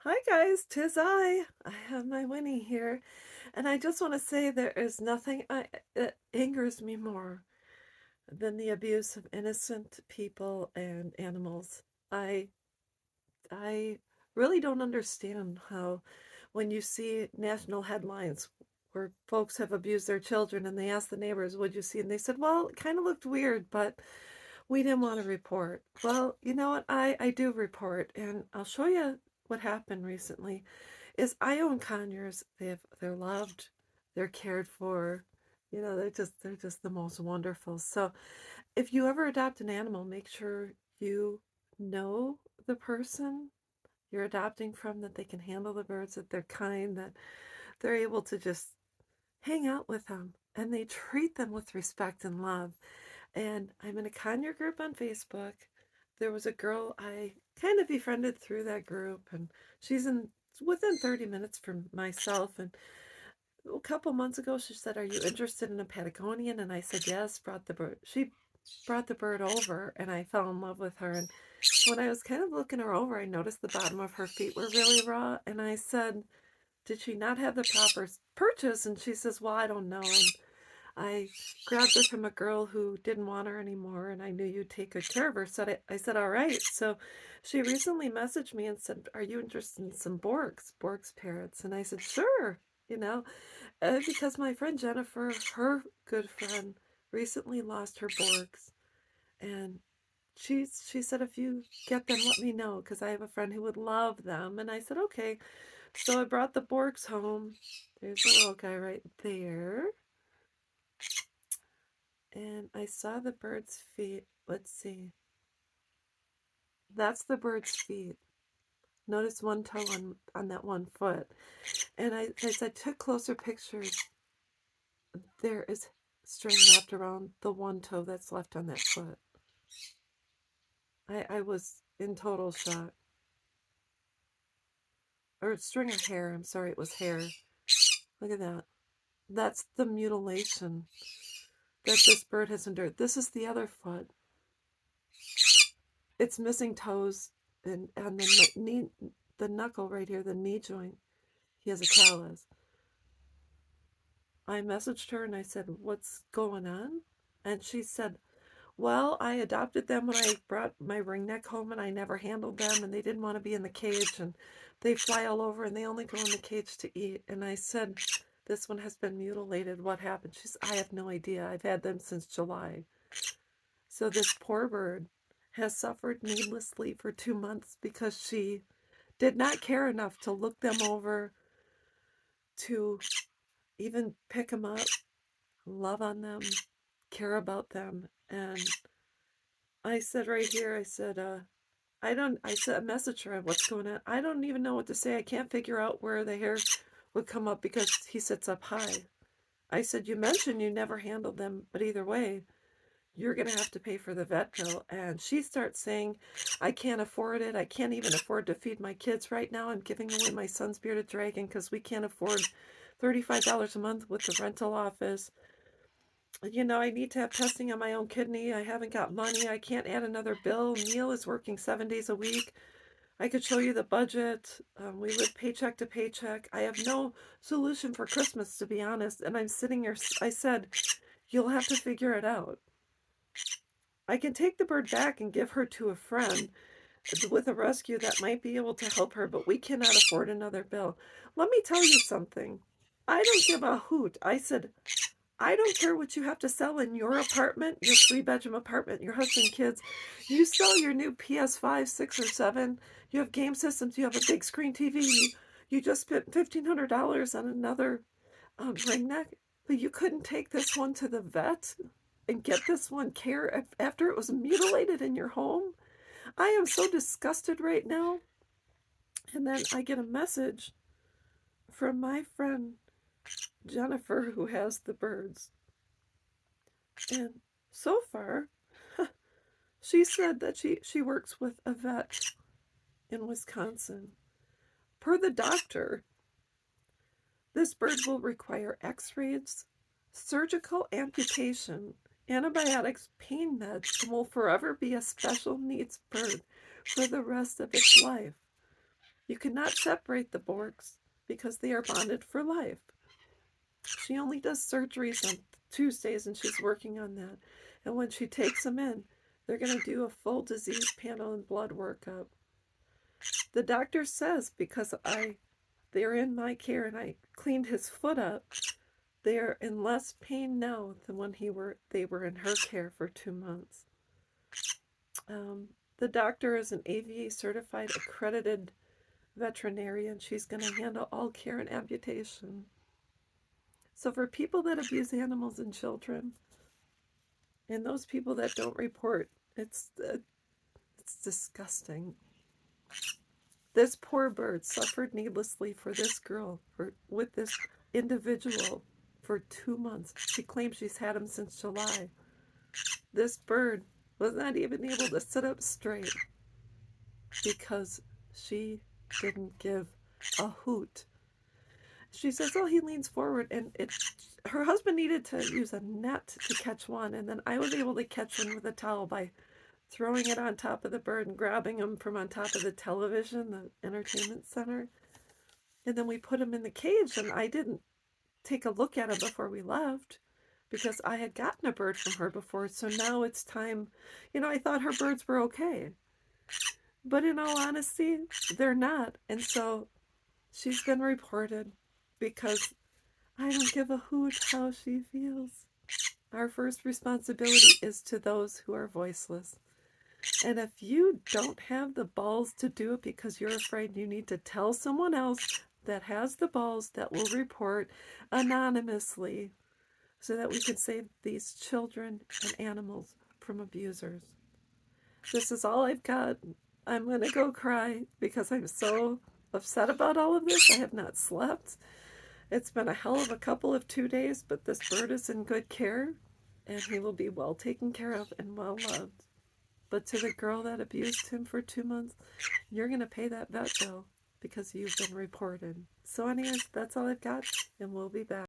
Hi guys, 'tis I. I have my Winnie here, and I just want to say there is nothing that angers me more than the abuse of innocent people and animals. I I really don't understand how when you see national headlines where folks have abused their children and they ask the neighbors, "What'd you see?" And they said, "Well, it kind of looked weird, but we didn't want to report." Well, you know what? I do report, and I'll show you what happened recently. Is I own conures. They're loved, they're cared for. They're just the most wonderful. So if you ever adopt an animal, make sure you know the person you're adopting from, that they can handle the birds, that they're kind, that they're able to just hang out with them, and they treat them with respect and love. And I'm in a conure group on Facebook. There was a girl I kind of befriended through that group, and she's in within 30 minutes from myself. And a couple months ago, she said, "Are you interested in a Patagonian?" And I said, "Yes." Brought the bird. She brought the bird over, and I fell in love with her. And when I was kind of looking her over, I noticed the bottom of her feet were really raw. And I said, "Did she not have the proper purchase?" And she says, "Well, I don't know." And I grabbed her from a girl who didn't want her anymore, and I knew you'd take good care of her. So I said, "All right." So she recently messaged me and said, "Are you interested in some Borg's parrots?" And I said, "Sure." You know, because my friend Jennifer, her good friend, recently lost her Borgs, and she said, "If you get them, let me know, because I have a friend who would love them." And I said, "Okay." So I brought the Borgs home. There's a little guy right there. And I saw the bird's feet. Let's see. That's the bird's feet. Notice one toe on that one foot. And as I took closer pictures, there is string wrapped around the one toe that's left on that foot. I was in total shock. Or string of hair. I'm sorry, it was hair. Look at that. That's the mutilation that this bird has endured. This is the other foot. It's missing toes and the knee, the knuckle right here, the knee joint. He has a callus. I messaged her and I said, "What's going on?" And she said, "Well, I adopted them when I brought my ringneck home, and I never handled them, and they didn't want to be in the cage, and they fly all over, and they only go in the cage to eat." And I said, "This one has been mutilated. What happened?" She said, "I have no idea. I've had them since July." So this poor bird has suffered needlessly for 2 months because she did not care enough to look them over, to even pick them up, love on them, care about them. And I said right here, I said, I said, a message her, "What's going on?" I don't even know what to say. I can't figure out where the hair would come up because he sits up high. I said, "You mentioned you never handled them, but either way, you're going to have to pay for the vet bill." And she starts saying, "I can't afford it. I can't even afford to feed my kids right now. I'm giving away my son's bearded dragon because we can't afford $35 a month with the rental office. I need to have testing on my own kidney. I haven't got money. I can't add another bill. Neil is working 7 days a week. I could show you the budget. We live paycheck to paycheck. I have no solution for Christmas, to be honest." And I'm sitting here, I said, "You'll have to figure it out. I can take the bird back and give her to a friend with a rescue that might be able to help her, but we cannot afford another bill. Let me tell you something. I don't give a hoot." I said, "I don't care what you have to sell in your apartment, your 3-bedroom apartment, your husband, kids. You sell your new PS5, 6, or 7. You have game systems. You have a big screen TV. You just spent $1,500 on another ring neck, but you couldn't take this one to the vet and get this one care after it was mutilated in your home. I am so disgusted right now." And then I get a message from my friend Jennifer, who has the birds. And so far, she said that she works with a vet in Wisconsin. Per the doctor, this bird will require x-rays, surgical amputation, antibiotics, pain meds, and will forever be a special needs bird for the rest of its life. You cannot separate the Borgs because they are bonded for life. She only does surgeries on Tuesdays, and she's working on that. And when she takes them in, they're going to do a full disease panel and blood workup. The doctor says because they're in my care and I cleaned his foot up, they're in less pain now than when they were in her care for 2 months. The doctor is an AVA certified accredited veterinarian. She's going to handle all care and amputation. So for people that abuse animals and children, and those people that don't report, it's disgusting. This poor bird suffered needlessly for this girl, with this individual for 2 months. She claims she's had him since July. This bird was not even able to sit up straight because she didn't give a hoot. She says, oh, he leans forward, and her husband needed to use a net to catch one, and then I was able to catch one with a towel by throwing it on top of the bird and grabbing him from on top of the television, the entertainment center. And then we put him in the cage, and I didn't take a look at him before we left because I had gotten a bird from her before. So now it's time, I thought her birds were okay. But in all honesty, they're not. And so she's been reported because I don't give a hoot how she feels. Our first responsibility is to those who are voiceless. And if you don't have the balls to do it because you're afraid, you need to tell someone else that has the balls that will report anonymously so that we can save these children and animals from abusers. This is all I've got. I'm going to go cry because I'm so upset about all of this. I have not slept. It's been a hell of a couple of 2 days, but this bird is in good care, and he will be well taken care of and well loved. But to the girl that abused him for 2 months, you're going to pay that vet bill because you've been reported. So anyways, that's all I've got, and we'll be back.